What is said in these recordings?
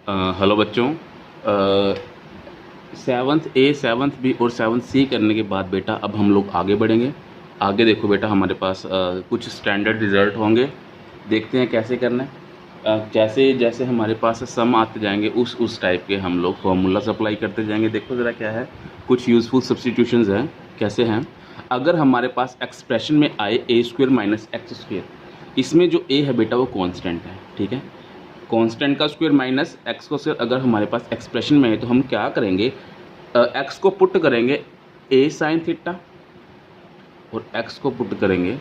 Hello बच्चों। Seventh A seventh B और seventh सी करने के बाद बेटा अब हम लोग आगे बढ़ेंगे। आगे देखो बेटा हमारे पास कुछ स्टैंडर्ड रिज़ल्ट होंगे। देखते हैं कैसे करना है। जैसे जैसे हमारे पास सम आते जाएंगे उस टाइप के हम लोग फार्मूलाज अप्लाई करते जाएंगे। देखो ज़रा क्या है, कुछ यूज़फुल सब्स्टिट्यूशंस हैं। कैसे हैं, अगर हमारे पास एक्सप्रेशन में आए ए स्क्वेयर माइनस एक्स स्क्वेयर, इसमें जो ए है बेटा वो कांस्टेंट है। ठीक है, कांस्टेंट का स्क्वायर माइनस एक्स का स्क्वायर अगर हमारे पास एक्सप्रेशन में है तो हम क्या करेंगे, एक्स को पुट करेंगे ए साइन थीटा और एक्स को पुट करेंगे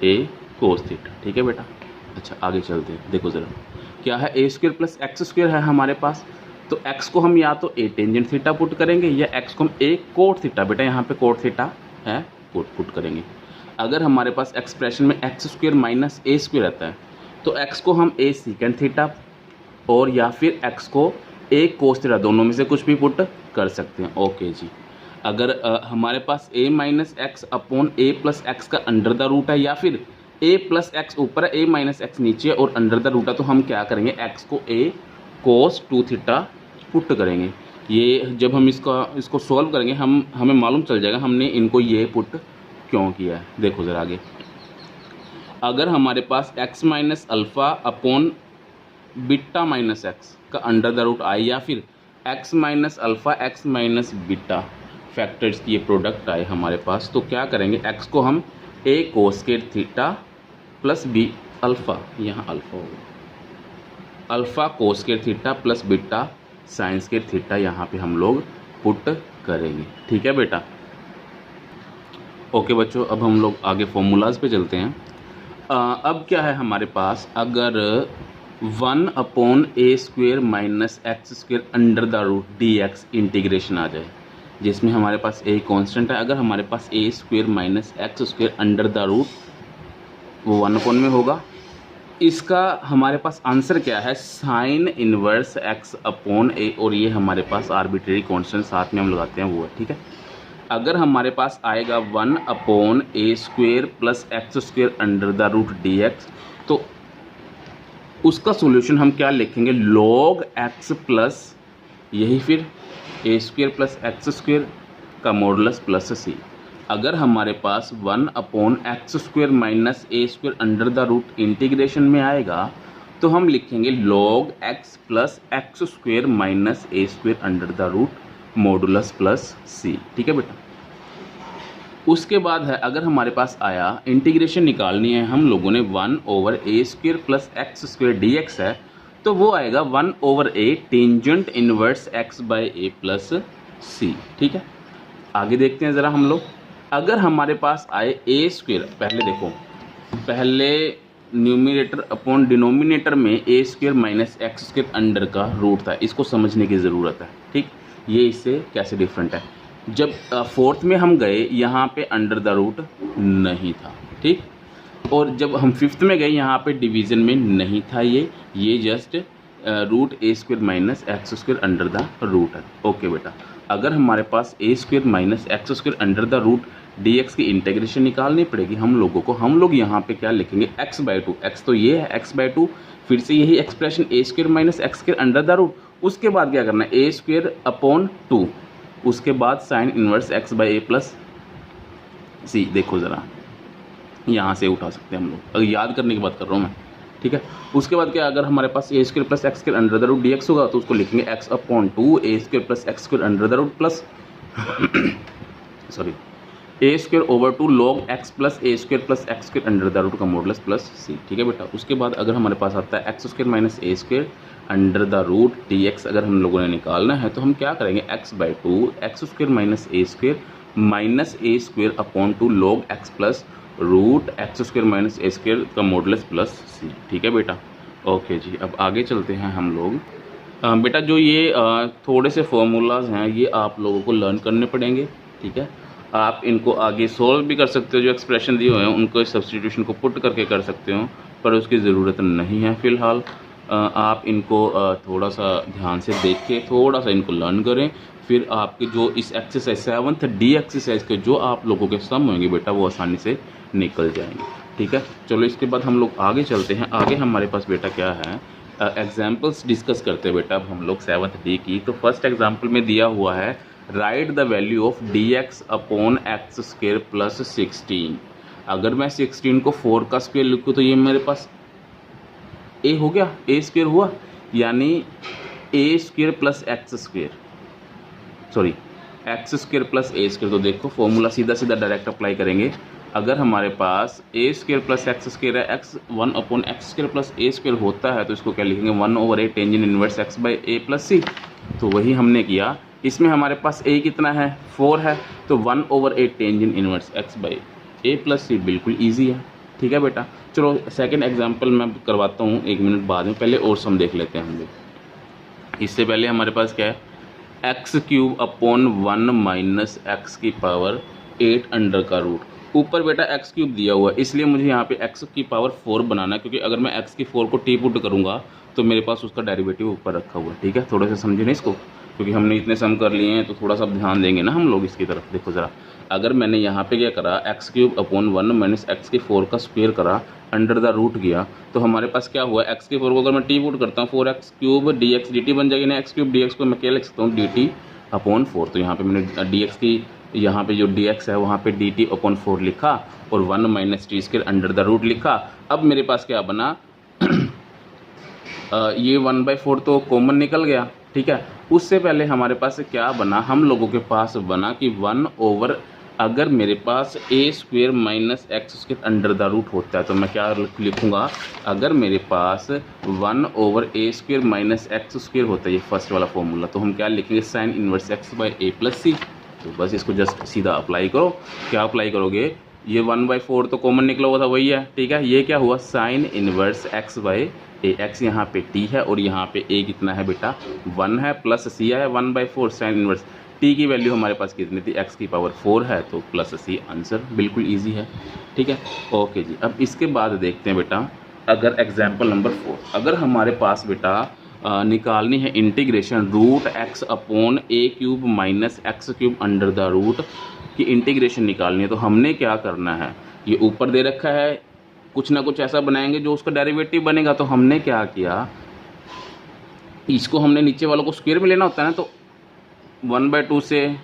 ए कोस थीटा। ठीक है बेटा। अच्छा आगे चलते हैं। देखो ज़रा क्या है, ए स्क्वायर प्लस एक्स स्क्वायर है हमारे पास, तो एक्स को हम या तो ए टेंजेंट थीटा पुट करेंगे या एक्स को हम ए कोट थीटा, बेटा यहाँ पे कोट थीटा है, कोट पुट करेंगे। अगर हमारे पास एक्सप्रेशन में एक्स स्क्वायर माइनस ए स्क्वायर रहता है तो एक्स को हम ए सीकेंड थीटा और या फिर एक्स को ए कोस थीटा, दोनों में से कुछ भी पुट कर सकते हैं। ओके जी। अगर हमारे पास ए minus x upon a plus x का अंडर द रूट है या फिर ए प्लस एक्स ऊपर है ए माइनस एक्स नीचे और अंडर द रूट है, तो हम क्या करेंगे, एक्स को ए कोस टू थीटा पुट करेंगे। ये जब हम इसको सॉल्व करेंगे हमें मालूम चल जाएगा हमने इनको ये पुट क्यों किया है। देखो ज़रा आगे, अगर हमारे पास x minus alpha upon beta minus x का अंडर द रूट आए या फिर x minus alpha x minus beta factors की ये प्रोडक्ट आए हमारे पास, तो क्या करेंगे, x को हम a कोस के थीटा प्लस b अल्फ़ा, यहाँ अल्फ़ा होगा, अल्फ़ा कोस के थीटा प्लस बीटा साइंस के थीटा यहाँ पे हम लोग पुट करेंगे। ठीक है बेटा। ओके बच्चों, अब हम लोग आगे फॉर्मूलाज पे चलते हैं। अब क्या है हमारे पास, अगर 1 upon a square minus x square under the root d x integration आ जाए, जिसमें हमारे पास ए कांस्टेंट है। अगर हमारे पास a square minus x square under the root वो 1 अपॉन में होगा, इसका हमारे पास आंसर क्या है, साइन इनवर्स एक्स अपॉन ए, और ये हमारे पास आर्बिट्रेरी कांस्टेंट साथ में हम लगाते हैं वो है। ठीक है। अगर हमारे पास आएगा 1 upon a square plus x square under the root d x, तो उसका सॉल्यूशन हम क्या लिखेंगे, लॉग एक्स प्लस यही फिर a square plus x square का मॉडुलस प्लस सी। अगर हमारे पास 1 upon x square minus a square under the root integration में आएगा तो हम लिखेंगे log x plus x square minus a square under the root modulus plus c. ठीक है बेटा। उसके बाद है, अगर हमारे पास आया इंटीग्रेशन निकालनी है हम लोगों ने 1 over a square plus x square d x है, तो वो आएगा 1 over a tangent inverse x by a plus c. ठीक है। आगे देखते हैं ज़रा हम लोग, अगर हमारे पास आए ए स्क्वेयर, पहले देखो, पहले न्यूमिनेटर अपॉन डिनोमिनेटर में a square minus x square under का रूट था, इसको समझने की ज़रूरत है। ठीक, ये इससे कैसे डिफरेंट है। जब फोर्थ में हम गए यहाँ पे अंडर द रूट नहीं था। ठीक, और जब हम फिफ्थ में गए यहाँ पे डिवीज़न में नहीं था, ये just root a square minus x square under the root है। ओके बेटा। अगर हमारे पास a square minus x square under the root d x की इंटीग्रेशन निकालनी पड़ेगी हम लोगों को, हम लोग यहाँ पे क्या लिखेंगे, एक्स बाई टू, एक्स तो ये है एक्स बाई टू, फिर से यही expression a square minus x square under the root, उसके बाद क्या करना है, ए स्क्वेयर अपॉन टू, उसके बाद sine inverse x by a plus c. देखो ज़रा यहाँ से उठा सकते हैं हम लोग, अगर याद करने की बात कर रहा हूँ मैं। ठीक है। उसके बाद क्या, अगर हमारे पास a square plus x square under the root d x होगा तो उसको लिखेंगे x upon two a square plus x square under the root plus sorry a square over two log x plus a square plus x square under the root का modulus plus c. ठीक है बेटा। उसके बाद अगर हमारे पास आता है x square minus a square under the root d x, अगर हम लोगों ने निकालना है तो हम क्या करेंगे, x by two x square minus a square upon two log x plus root x square minus a square का मॉडुलस प्लस सी। ठीक है बेटा। ओके जी। अब आगे चलते हैं हम लोग। बेटा जो ये थोड़े से फॉर्मूलाज हैं ये आप लोगों को लर्न करने पड़ेंगे। ठीक है। आप इनको आगे सोल्व भी कर सकते हो, जो एक्सप्रेशन दिए हुए हैं उनको सब्स्टिट्यूशन को पुट करके कर सकते हो, पर उसकी ज़रूरत नहीं है फ़िलहाल। आप इनको थोड़ा सा ध्यान से देख के थोड़ा सा इनको लर्न करें, फिर आपके जो इस एक्सरसाइज 7th डी एक्सरसाइज के जो आप लोगों के सम होंगे बेटा वो आसानी से निकल जाएंगे। ठीक है। चलो इसके बाद हम लोग आगे चलते हैं। आगे हमारे पास बेटा क्या है, एग्जाम्पल्स डिस्कस करते हैं बेटा अब हम लोग 7th डी की। तो फर्स्ट एग्जाम्पल में दिया हुआ है right the value of D x upon x square plus 16। अगर मैं 16 को 4 का स्क्वायर लिखूँ तो ये मेरे पास ए हो गया, ए स्क्वायर हुआ, यानी a square plus x square, sorry x square plus a square. तो देखो फॉर्मूला सीधा सीधा डायरेक्ट अप्लाई करेंगे। अगर हमारे पास a square plus x square है, x 1 upon x square plus a square होता है, तो इसको क्या लिखेंगे 1/a tangent inverse x by a plus c. तो वही हमने किया। इसमें हमारे पास ए कितना है 4 है, तो 1/a tangent inverse x by a plus c, बिल्कुल ईजी है। ठीक है बेटा, चलो सेकेंड एग्जाम्पल मैं करवाता हूँ 1 मिनट बाद में, पहले और सम देख लेते हैं हम लोग। इससे पहले हमारे पास क्या है x cube upon 1 minus x की पावर 8 अंडर का रूट। ऊपर बेटा एक्स क्यूब दिया हुआ है, इसलिए मुझे यहाँ पे एक्स की पावर 4 बनाना है, क्योंकि अगर मैं एक्स की 4 को टी पुट करूँगा तो मेरे पास उसका डेरिवेटिव ऊपर रखा हुआ है। ठीक है, थोड़ा सा समझे ना इसको, क्योंकि हमने इतने सम कर लिए हैं तो थोड़ा सा ध्यान देंगे ना हम लोग इसकी तरफ। देखो ज़रा, अगर मैंने यहाँ पे क्या करा x cube upon 1 minus x की 4 का स्क्वायर करा अंडर द रूट गया, तो हमारे पास क्या हुआ एक्स की 4 को अगर मैं टी पुट करता हूँ 4x cube D x D T बन जाएगी ना। एक्स क्यूब डी एक्स को मैं क्या लिख सकता हूँ डी टी अपॉन 4। तो यहाँ पे मैंने डी एक्स की यहाँ पे जो डी एक्स है वहाँ पे डी टी अपॉन 4 लिखा और 1 minus t square under the root लिखा। अब मेरे पास क्या बना ये 1/4 तो कॉमन निकल गया। ठीक है, उससे पहले हमारे पास क्या बना, हम लोगों के पास बना कि 1/, अगर मेरे पास a square minus x square under the root होता है तो मैं क्या लिखूँगा, अगर मेरे पास 1/a square minus x square होता है, ये फर्स्ट वाला फॉर्मूला, तो हम क्या लिखेंगे sine inverse x by a plus c. तो बस इसको जस्ट सीधा अप्लाई करो। क्या अप्लाई करोगे, ये 1/4 तो कॉमन निकला हुआ था वही है। ठीक है, ये क्या हुआ sign inverse x by A, x यहाँ पे टी है और यहाँ पे ए कितना है बेटा 1 है, प्लस सी है 1/4 साइन इनवर्स। टी की वैल्यू हमारे पास कितनी थी, एक्स की पावर 4 है, तो प्लस सी आंसर, बिल्कुल इजी है। ठीक है, ओके जी। अब इसके बाद देखते हैं बेटा, अगर एग्जाम्पल नंबर 4, अगर हमारे पास बेटा निकालनी है integration root x upon a cube minus x cube under the root की इंटीग्रेशन निकालनी है, तो हमने क्या करना है, ये ऊपर दे रखा है, कुछ ना कुछ ऐसा बनाएंगे जो उसका डेरिवेटिव बनेगा। तो हमने क्या किया, इसको हमने नीचे वालों को स्क्वायर में लेना होता है ना, तो 1/2 से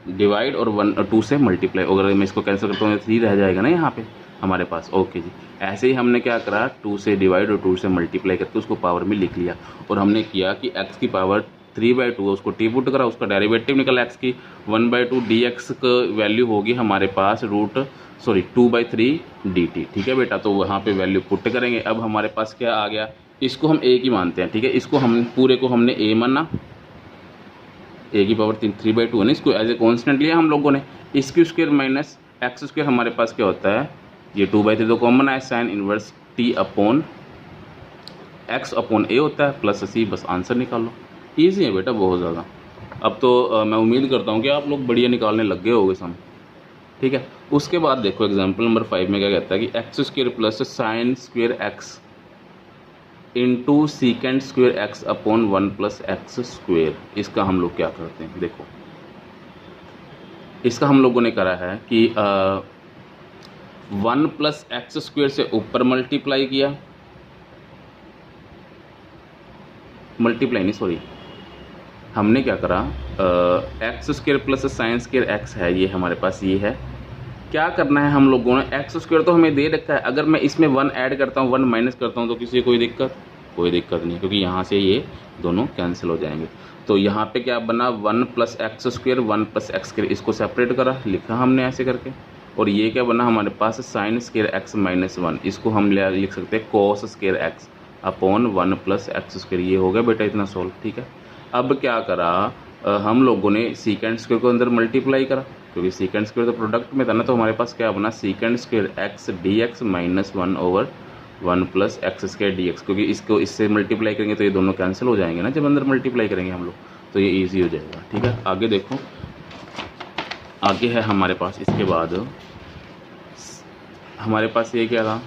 डिवाइड और 2 से मल्टीप्लाई। अगर मैं इसको कैंसिल करता हूँ 3 रह जाएगा ना यहाँ पे हमारे पास। ओके जी, ऐसे ही हमने क्या करा 2 से डिवाइड और 2 से मल्टीप्लाई करके उसको पावर में लिख लिया। और हमने किया कि x की पावर 3/2 उसको टी पुट करा, उसका डेरिवेटिव निकला x की 1/2 dx का वैल्यू होगी हमारे पास 2/3 dt। ठीक है बेटा, तो वहाँ पे वैल्यू पुट करेंगे। अब हमारे पास क्या आ गया, इसको हम a की मानते हैं। ठीक है, इसको हम पूरे को हमने a माना, a की पावर 3/2 है ना, इसको एज ए कॉन्स्टेंट लिया हम लोगों ने। इसकी स्क्वायर माइनस एक्स स्क्वायर हमारे पास क्या होता है, ये 2/3 तो कॉमन है, sine inverse t upon x upon a होता है प्लस सी। बस आंसर निकालो, ईजी है बेटा बहुत ज़्यादा। अब तो मैं उम्मीद करता हूँ कि आप लोग बढ़िया निकालने लग गए होगे सम। ठीक है, उसके बाद देखो एग्जाम्पल नंबर 5 में क्या कहता है कि x square plus sign square x into secant square x upon 1 plus x square. इसका हम लोग क्या करते हैं, देखो इसका हम लोगों ने करा है कि 1 प्लस एक्स स्क्वायर से ऊपर मल्टीप्लाई किया, मल्टीप्लाई नहीं सॉरी, हमने क्या करा x square plus sign square x है, ये हमारे पास ये है। क्या करना है हम लोगों ने, एक्स स्क्वायर तो हमें दे रखा है, अगर मैं इसमें 1 ऐड करता हूँ 1 माइनस करता हूँ तो किसी कोई दिक्कत नहीं, क्योंकि यहाँ से ये दोनों कैंसिल हो जाएंगे। तो यहाँ पे क्या बना 1 plus x square 1 plus x square, इसको सेपरेट करा, लिखा हमने ऐसे करके। और ये क्या बना हमारे पास साइन स्क्वायर एक्स माइनस 1, इसको हम लिख सकते हैं कोस square x upon 1 plus x square. ये हो गया बेटा इतना सॉल्व। ठीक है, अब क्या करा हम लोगों ने सीकेंड स्क्वायर को अंदर मल्टीप्लाई करा, क्योंकि सीकेंड स्क्वायर तो प्रोडक्ट में था ना, तो हमारे पास क्या बना secant square x d x minus 1/1 plus x square D x, क्योंकि इसको इससे मल्टीप्लाई करेंगे तो ये दोनों कैंसिल हो जाएंगे ना जब अंदर मल्टीप्लाई करेंगे हम लोग, तो ये ईजी हो जाएगा। ठीक है, आगे देखो, आगे है हमारे पास इसके बाद हमारे पास ये क्या था,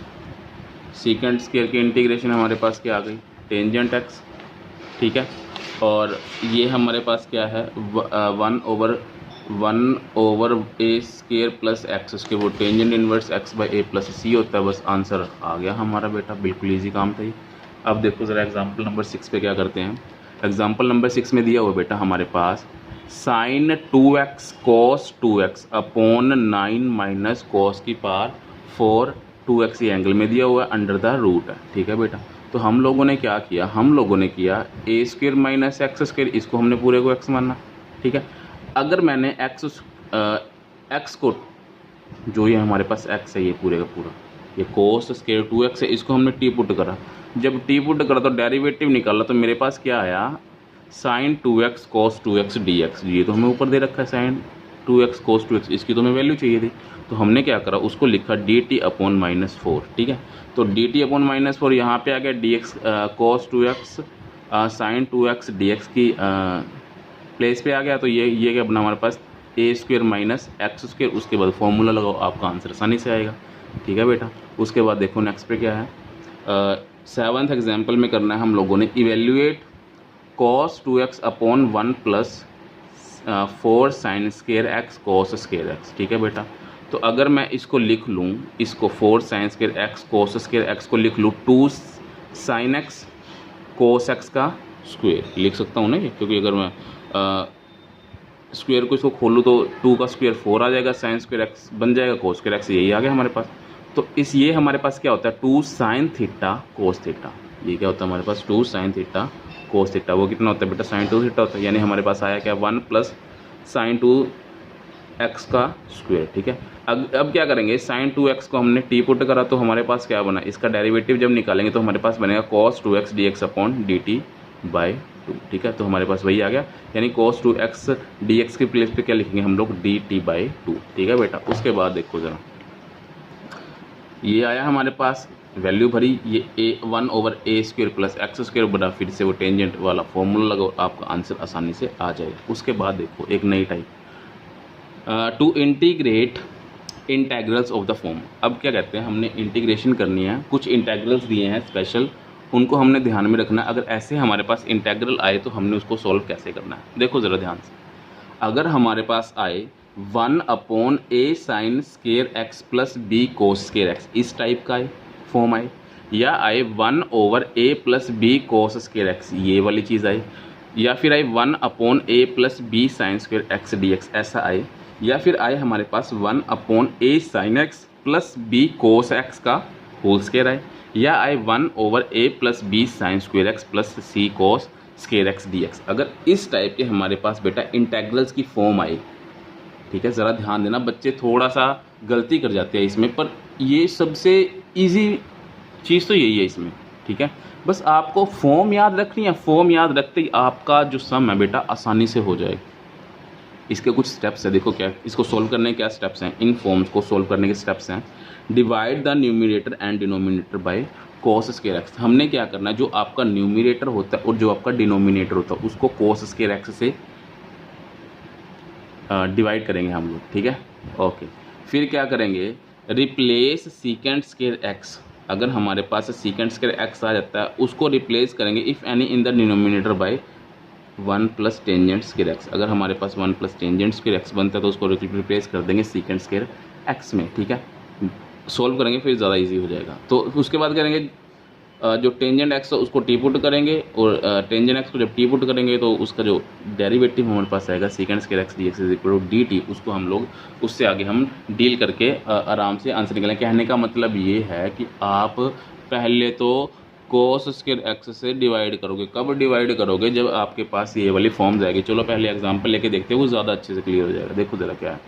सीकेंड स्क्वायर की इंटीग्रेशन हमारे पास क्या आ गई टेंजेंट एक्स। ठीक है, और ये हमारे पास क्या है 1/1 a square plus x square, वो tangent inverse x by a plus c होता है। बस आंसर आ गया हमारा बेटा, बिल्कुल ईजी काम था ये। अब देखो ज़रा एग्जाम्पल नंबर 6 पे क्या करते हैं। एग्जाम्पल नंबर 6 में दिया हुआ बेटा हमारे पास sine 2x cos 2x upon 9 minus cos की पावर 4 2x ये एंगल में दिया हुआ है, अंडर द रूट है। ठीक है बेटा, तो हम लोगों ने क्या किया, हम लोगों ने किया ए स्क्र माइनस एक्स स्क्र, इसको हमने पूरे को x माना। ठीक है, अगर मैंने x को, जो ये हमारे पास x है ये पूरे का पूरा, ये कोस स्क्वायर 2x है, इसको हमने टी पुट करा। जब टी पुट करा तो डेरिवेटिव निकाला तो मेरे पास क्या आया, sign 2x cos 2x dx। ये तो हमें ऊपर दे रखा है साइन 2x कॉस 2x, इसकी तो हमें वैल्यू चाहिए थी, तो हमने क्या करा, उसको लिखा dt अपॉन -4। ठीक है, तो dt अपॉन -4 यहाँ पे आ गया dx cos 2x sine 2x dx की प्लेस पे आ गया। तो ये क्या बना हमारे पास a square minus x square, उसके बाद फॉर्मूला लगाओ, आपका आंसर आसानी से आएगा। ठीक है बेटा, उसके बाद देखो नेक्स्ट पे क्या है, 7th एग्जाम्पल में करना है हम लोगों ने evaluate cos 2x upon 1 plus 4 sign square x cos square x. ठीक है बेटा, तो अगर मैं इसको लिख लूँ, इसको 4 sign square x cos square x को लिख लूँ 2 साइन एक्स कोस एक्स का स्क्वायर लिख सकता हूँ ना ये, क्योंकि अगर मैं स्क्वायर को इसको खोलूँ तो 2 का स्क्वायर 4 आ जाएगा, साइन स्क्वायर एक्स बन जाएगा, कोस स्क्वायर एक्स यही आ गया हमारे पास। तो ये हमारे पास क्या होता है 2 साइन थीटा कोस थीटा, ये क्या होता है हमारे पास 2 साइन थीटा कोस थीटा, वो कितना होता है बेटा साइन 2 थीटा होता है, यानी हमारे पास आया क्या 1 प्लस साइन 2 एक्स का स्क्वायर। ठीक है, अब क्या करेंगे, साइन 2x को हमने टी पुट करा तो हमारे पास क्या बना, इसका डेरिवेटिव जब निकालेंगे तो हमारे पास बनेगा cos 2x dx upon dt by 2। ठीक है, तो हमारे पास वही आ गया, यानी cos 2x dx की प्लेस पे क्या लिखेंगे हम लोग dt बाई 2। ठीक है बेटा, उसके बाद देखो ज़रा, ये आया हमारे पास वैल्यू भरी, ये a 1 over A square plus x square बना, फिर से वो टेंजेंट वाला फॉर्मूला लगाओ, आपका आंसर आसानी से आ जाएगा। उसके बाद देखो एक नई type, to integrate integrals of the form. अब क्या कहते हैं, हमने इंटीग्रेशन करनी है, कुछ इंटेग्रल्स दिए हैं स्पेशल, उनको हमने ध्यान में रखना है। अगर ऐसे हमारे पास इंटेग्रल आए तो हमने उसको सॉल्व कैसे करना है, देखो ज़रा ध्यान से। अगर हमारे पास आए 1 upon a sine square x plus b cos square x, इस टाइप का फॉर्म आए, या आए 1 over a plus b cos square x, ये वाली चीज़ आए, या फिर आए 1 upon a plus b sine square x d x, ऐसा आए, या फिर आए हमारे पास 1 upon a sine x plus b cos x का होल स्क्वायर आए, या आए 1 over a plus b sine square x plus c cos square x d x. अगर इस टाइप के हमारे पास बेटा इंटेग्रल्स की फॉर्म आई, ठीक है, ज़रा ध्यान देना, बच्चे थोड़ा सा गलती कर जाते हैं इसमें, पर ये सबसे ईजी चीज़ तो यही है इसमें। ठीक है, बस आपको फॉर्म याद रखनी है, फॉर्म याद रखते ही आपका जो सम है बेटा आसानी से हो जाएगा। इसके कुछ स्टेप्स है, देखो क्या इसको सोल्व करने के क्या स्टेप्स हैं, इन फॉर्म्स को सोल्व करने के स्टेप्स हैं। Divide the numerator and denominator by cos square x. हमने क्या करना है, जो आपका न्यूमिनेटर होता है और जो आपका डिनोमिनेटर होता है उसको कोस स्क्वायर एक्स से डिवाइड करेंगे हम लोग। ठीक है, ओके, फिर क्या करेंगे, रिप्लेस सीकेंट स्क्वायर एक्स। अगर हमारे पास सीकेंट स्क्वायर एक्स आ जाता है उसको रिप्लेस करेंगे if any in the denominator by 1 plus tangent square x. अगर हमारे पास 1 प्लस टेंजेंट स्क्वायर एक्स बनता है तो उसको रिप्लेस कर देंगे सीकेंट स्क्वायर एक्स में। ठीक है, सोल्व करेंगे फिर ज़्यादा इजी हो जाएगा। तो उसके बाद करेंगे जो टेंजेंट एक्स है उसको टी पुट करेंगे, और टेंजेंट एक्स को जब टी पुट करेंगे तो उसका जो डेरिवेटिव हमारे पास आएगा secant square x d x is equal to d t, उसको हम लोग उससे आगे हम डील करके आराम से आंसर निकालें। कहने का मतलब ये है कि आप पहले तो कोस स्क्वायर एक्स से डिवाइड करोगे। कब डिवाइड करोगे, जब आपके पास ये वाली फॉर्म जाएगी। चलो पहले एग्जांपल लेके देखते हैं, वो ज़्यादा अच्छे से क्लियर हो जाएगा। देखो ज़रा क्या है,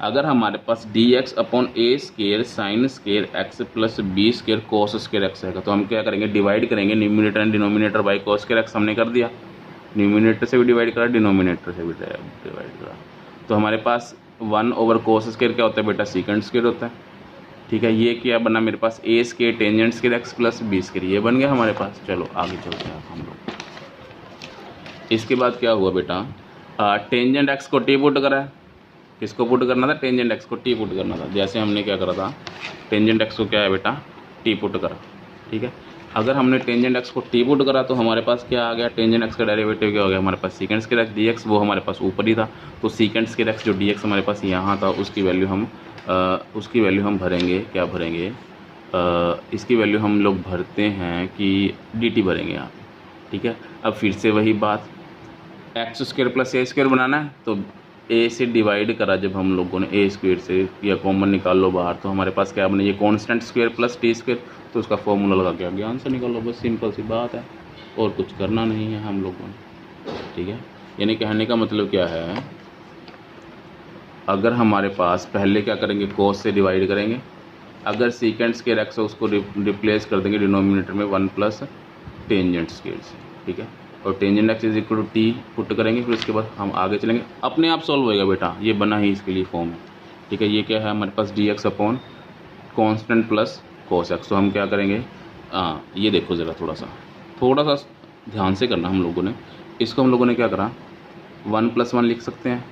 अगर हमारे पास d x upon a square sine square x plus b square cos square x है, तो हम क्या करेंगे, डिवाइड करेंगे numerator and denominator by cos square x. हमने कर दिया, न्यूमिनेटर से भी डिवाइड करा, डिनोमिनेटर से भी डिवाइड करा, तो हमारे पास 1 ओवर कोस स्क्वायर क्या होता है बेटा, सीकेंट स्क्वायर होता है। ठीक है, ये क्या बना मेरे पास, a square tangent square x plus b square, ये बन गया हमारे पास। चलो आगे चलते हैं हम लोग। इसके बाद क्या हुआ बेटा, टेंजेंट एक्स को टी पुट करा है, किसको पुट करना था, टेंजेंट एक्स को टी पुट करना था। जैसे हमने क्या करा था, टेंजेंट एक्स को क्या है बेटा, टी पुट करा। ठीक है, अगर हमने टेंजेंट एक्स को टी पुट करा तो हमारे पास क्या आ गया, टेंजेंट एक्स का डेरिवेटिव क्या हो गया हमारे पास, secant square x d x, वो हमारे पास ऊपर ही था, तो सीकेंट स्क्वायर एक्स जो डी एक्स हमारे पास यहाँ था उसकी वैल्यू हम भरेंगे, क्या भरेंगे, इसकी वैल्यू हम लोग भरते हैं कि dt भरेंगे यहाँ पे, ठीक है। अब फिर से वही बात, x square plus a square बनाना है तो ए से डिवाइड करा जब हम लोगों ने ए स्क्वायर से, या कॉमन निकाल लो बाहर, तो हमारे पास क्या बने, ये constant square plus T square, तो उसका फॉर्मूला लगा के आगे आंसर निकालो, बस सिंपल सी बात है, और कुछ करना नहीं है हम लोगों ने, ठीक है। यानी कहने का मतलब क्या है, अगर हमारे पास पहले क्या करेंगे, कोस से डिवाइड करेंगे, अगर सीकेंट स्क्वायर एक्स है उसको रिप्लेस कर देंगे डिनोमिनेटर में 1 प्लस टेंजेंट स्क्वायर से, ठीक है। और tangent x is equal to t put करेंगे, फिर उसके बाद हम आगे चलेंगे, अपने आप सॉल्व होएगा बेटा, ये बना ही इसके लिए फॉर्म है, ठीक है। ये क्या है हमारे पास d x upon constant plus cos x, तो हम क्या करेंगे, ये देखो ज़रा थोड़ा सा ध्यान से करना हम लोगों ने, इसको हम लोगों ने क्या करा, 1 + 1 लिख सकते हैं,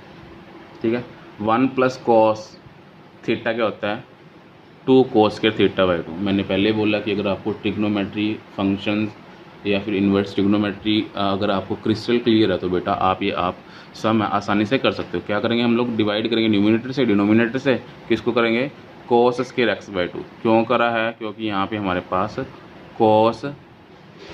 ठीक है। 1 प्लस कॉस थीटा क्या होता है, 2 cos स्क्वायर थीटा बाई 2। मैंने पहले बोला कि अगर आपको ट्रिग्नोमेट्री फंक्शंस या फिर इन्वर्स ट्रिग्नोमेट्री अगर आपको क्रिस्टल क्लियर है तो बेटा आप सम आसानी से कर सकते हो। क्या करेंगे हम लोग, डिवाइड करेंगे न्यूमिनेटर से डिनोमिनेटर से, किसको करेंगे, cos स्क्वायर एक्स बाई 2। क्यों करा है, क्योंकि यहाँ पे हमारे पास cos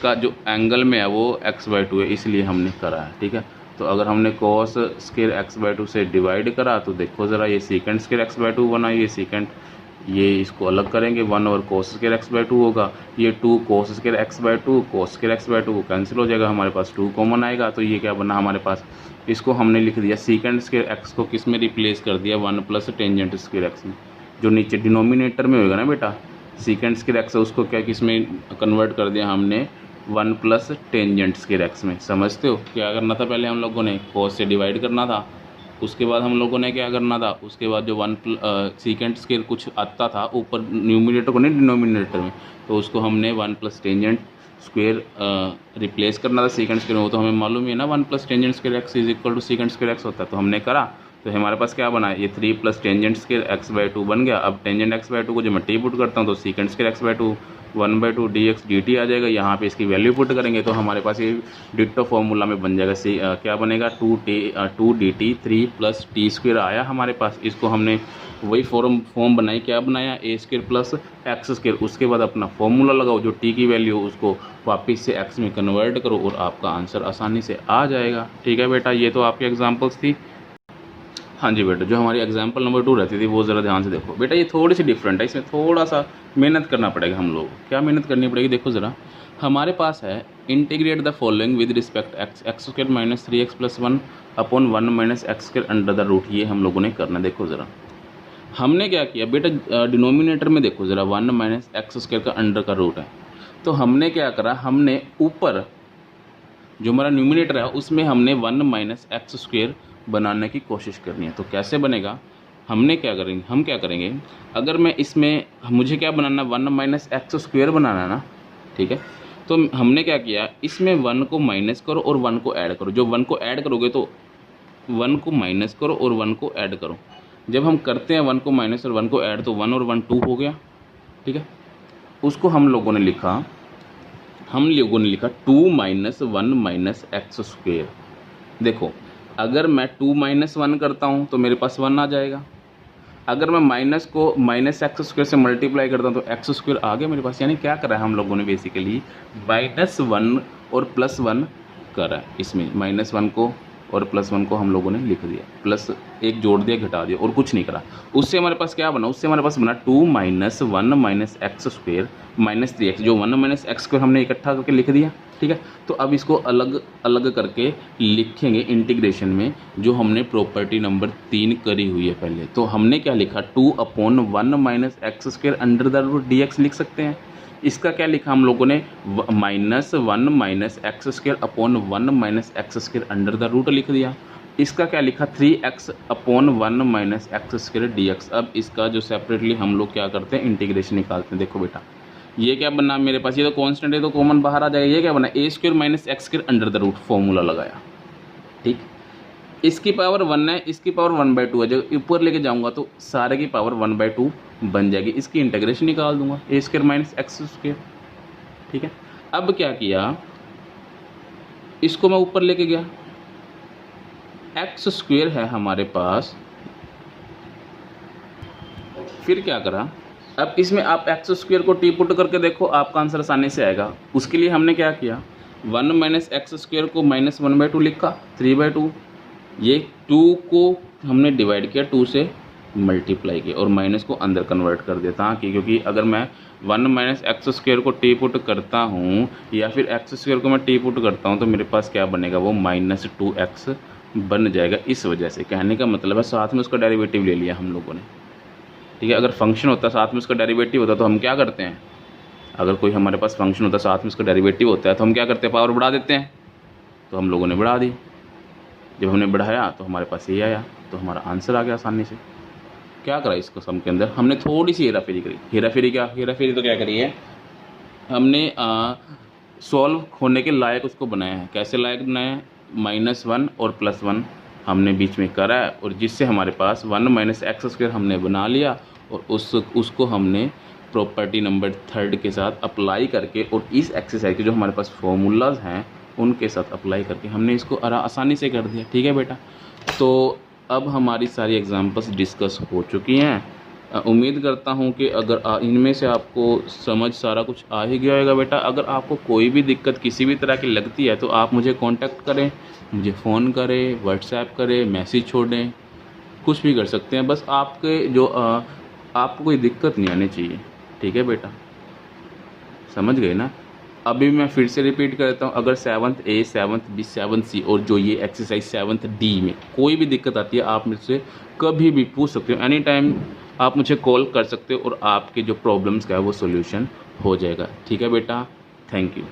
का जो एंगल में है वो x बाई 2 है, इसलिए हमने करा है, ठीक है। तो अगर हमने cos स्क्वायर एक्स बाई 2 से डिवाइड करा तो देखो ज़रा, ये सीकेंट स्क्वायर एक्स बाई 2 बना, ये सीकेंट, ये इसको अलग करेंगे, 1 और cos स्क्वायर एक्स बाई 2 होगा, ये 2 cos square x by 2 cos square x by 2 cancel हो जाएगा, हमारे पास 2 कॉमन आएगा, तो ये क्या बना हमारे पास, इसको हमने लिख दिया सीकेंट स्क्वायर एक्स को किस में रिप्लेस कर दिया, 1 प्लस टेंजेंट स्क्वायर एक्स में, जो नीचे डिनोमिनेटर में होगा ना बेटा, सीकेंट स्क्वायर एक्स उसको क्या किस में कन्वर्ट कर दिया हमने, 1 प्लस टेंजेंट स्क्वायर एक्स में। समझते हो क्या करना था, पहले हम लोगों ने cos से डिवाइड करना था, उसके बाद हम लोगों ने क्या करना था, उसके बाद जो सीकेंट स्क्वायर कुछ आता था ऊपर न्यूमिनेटर को नहीं डिनोमिनेटर में, तो उसको हमने 1 प्लस टेंजेंट स्क्वायर रिप्लेस करना था सीकेंट स्क्वायर में, वो तो हमें मालूम ही है ना, 1 plus tangent square x is equal to secant square x होता है, तो हमने करा, तो हमारे पास क्या बना, ये 3 plus tangent square x by 2 बन गया। अब टेंजेंट एक्स बाई 2 को जब मैं टी पुट करता हूँ तो secant square x by 2 1/2 dx dt आ जाएगा, यहाँ पे इसकी वैल्यू पुट करेंगे तो हमारे पास ये डिट्टो फॉर्मूला में बन जाएगा, क्या बनेगा, 2 dt 3 प्लस टी स्क्वायर आया हमारे पास, इसको हमने वही फॉर्म बनाई, क्या बनाया, ए स्क्वायर प्लस एक्स स्क्वायर, उसके बाद अपना फॉर्मूला लगाओ, जो टी की वैल्यू उसको वापस से एक्स में कन्वर्ट करो और आपका आंसर आसानी से आ जाएगा, ठीक है बेटा। ये तो आपकी एग्जाम्पल्स थी। हाँ जी बेटा, जो हमारी एग्जाम्पल नंबर 2 रहती थी वो ज़रा ध्यान से देखो बेटा, ये थोड़ी सी डिफरेंट है, इसमें थोड़ा सा मेहनत करना पड़ेगा हम लोग। क्या मेहनत करनी पड़ेगी, देखो ज़रा, हमारे पास है integrate the following with respect x square minus 3x plus 1 upon 1 minus x square under the root, ये हम लोगों ने करना। देखो ज़रा हमने क्या किया बेटा, डिनोमिनेटर में देखो ज़रा 1 माइनस एक्स स्क्वायर का अंडर का रूट है, तो हमने क्या करा, हमने ऊपर जो हमारा न्यूमिनेटर है उसमें हमने 1 माइनस एक्स स्क्वायर बनाने की कोशिश करनी है। तो कैसे बनेगा, हम क्या करेंगे, अगर मैं इसमें मुझे क्या बनाना, 1 माइनस एक्स स्क्वायर बनाना है ना, ठीक है। तो हमने क्या किया, इसमें 1 को माइनस करो और 1 को ऐड करो, जो 1 को ऐड करोगे तो 1 को माइनस करो और 1 को ऐड करो, जब हम करते हैं 1 को माइनस और 1 को ऐड तो 1 और 1 2 हो गया, ठीक है। उसको हम लोगों ने लिखा 2 माइनस 1 माइनस एक्स स्क्वायर। देखो अगर मैं 2 माइनस 1 करता हूँ तो मेरे पास 1 आ जाएगा, अगर मैं माइनस को माइनस एक्स स्क्वायर से मल्टीप्लाई करता हूँ तो एक्स स्क्वायर आ गया मेरे पास। यानी क्या करा है हम लोगों ने, बेसिकली -1 और +1 करा है, इसमें -1 को और +1 को हम लोगों ने लिख दिया, प्लस एक जोड़ दिया घटा दिया और कुछ नहीं करा। उससे हमारे पास क्या बना, उससे हमारे पास बना 2 minus 1 minus x square minus 3x, जो 1 माइनस एक्स स्क्वायर हमने इकट्ठा करके लिख दिया, ठीक है। तो अब इसको अलग अलग करके लिखेंगे इंटीग्रेशन में, जो हमने प्रॉपर्टी नंबर 3 करी हुई है पहले। तो हमने क्या लिखा, 2/1 minus x square under the root dx लिख सकते हैं। इसका क्या लिखा हम लोगों ने, -1 minus x square upon 1 minus x square under the root लिख दिया। इसका क्या लिखा, 3x upon 1 minus x square dx। अब इसका जो सेपरेटली हम लोग क्या करते हैं, इंटीग्रेशन निकालते हैं। देखो बेटा ये क्या बना मेरे पास, ये तो कांस्टेंट है तो कॉमन बाहर आ जाएगा, ये क्या बना, a square minus x square under the root, formula लगाया, ठीक। इसकी पावर 1 है, इसकी पावर 1/2 है, जब ऊपर लेके जाऊंगा तो सारे की पावर 1/2 बन जाएगी। इसकी इंटीग्रेशन निकाल दूंगा, a square minus x square, ठीक है। अब क्या किया, इसको मैं ऊपर लेके गया, एक्स स्क्वायर है हमारे पास, फिर क्या करा, अब इसमें आप एक्स स्क्वायर को टी पुट करके देखो, आपका आंसर आसानी से आएगा। उसके लिए हमने क्या किया, 1 माइनस एक्स स्क्वायर को -1/2 लिखा, 3/2। ये 2 को हमने डिवाइड किया, 2 से मल्टीप्लाई किया और माइनस को अंदर कन्वर्ट कर दिया, ताकि क्योंकि अगर मैं 1 माइनस एक्स स्क्वायर को टी पुट करता हूँ या फिर एक्स स्क्वायर को मैं टी पुट करता हूँ तो मेरे पास क्या बनेगा, वो -2x बन जाएगा। इस वजह से कहने का मतलब है साथ में उसका डेरिवेटिव ले लिया हम लोगों ने, ठीक है। अगर फंक्शन होता साथ में उसका डेरिवेटिव होता तो हम क्या करते हैं, अगर कोई हमारे पास फंक्शन होता साथ में उसका डेरिवेटिव होता है तो हम क्या करते हैं, पावर बढ़ा देते हैं। तो हम लोगों ने बढ़ा दी, जब हमने बढ़ाया तो हमारे पास ये आया, तो हमारा आंसर आ गया आसानी से। क्या करा इसको सम के अंदर, हमने थोड़ी सी हेरा फेरी करी। हेरा फेरी तो क्या करी है हमने, सॉल्व होने के लायक उसको बनाया है। कैसे लायक बनाया है, -1 और +1 हमने बीच में करा है, और जिससे हमारे पास 1 माइनस एक्स स्क्वायर हमने बना लिया, और उसको हमने प्रॉपर्टी नंबर 3 के साथ अप्लाई करके, और इस एक्सरसाइज के जो हमारे पास फॉर्मूलाज हैं उनके साथ अप्लाई करके हमने इसको आसानी से कर दिया, ठीक है बेटा। तो अब हमारी सारी एग्जांपल्स डिस्कस हो चुकी हैं। उम्मीद करता हूं कि अगर इनमें से आपको समझ सारा कुछ आ ही गया होगा बेटा। अगर आपको कोई भी दिक्कत किसी भी तरह की लगती है तो आप मुझे कांटेक्ट करें, मुझे फ़ोन करें, व्हाट्सएप करें, मैसेज छोड़ें, कुछ भी कर सकते हैं। बस आपके जो आपको कोई दिक्कत नहीं आनी चाहिए, ठीक है बेटा, समझ गए ना। अभी मैं फिर से रिपीट करता हूँ, अगर 7th A, 7th B, 7th C और जो ये एक्सरसाइज 7th D में कोई भी दिक्कत आती है, आप मुझसे कभी भी पूछ सकते हो। एनी टाइम आप मुझे कॉल कर सकते हो और आपके जो प्रॉब्लम्स का है वो सोल्यूशन हो जाएगा, ठीक है बेटा। Thank you.